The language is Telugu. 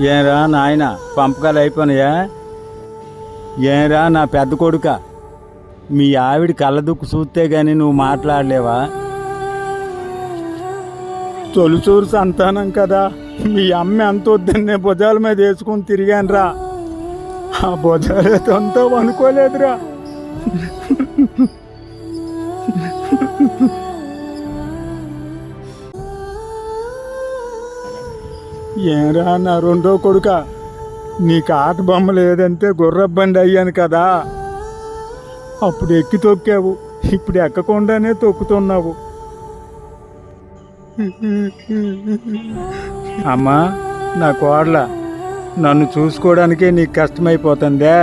ఏరా నాయన పంపకాలు అయిపోయినాయా? ఏరా నా పెద్ద కొడుక, మీ ఆవిడ కళ్ళదుక్కు చూస్తే గాని నువ్వు మాట్లాడలేవా? తొలిచూరు సంతానం కదా, మీ అమ్మ ఎంత వద్దన్నే భుజాల మీద వేసుకుని తిరిగానురా. ఆ భుజాలేదంతా అనుకోలేదురా. ఏరా నా రెండో కొడుక, నీకు ఆట బొమ్మ లేదంటే గుర్రబండి అయ్యాను కదా. అప్పుడు ఎక్కి తొక్కావు, ఇప్పుడు ఎక్కకుండానే తొక్కుతున్నావు. అమ్మా నా కోడల, నన్ను చూసుకోవడానికే నీకు కష్టమైపోతుందే.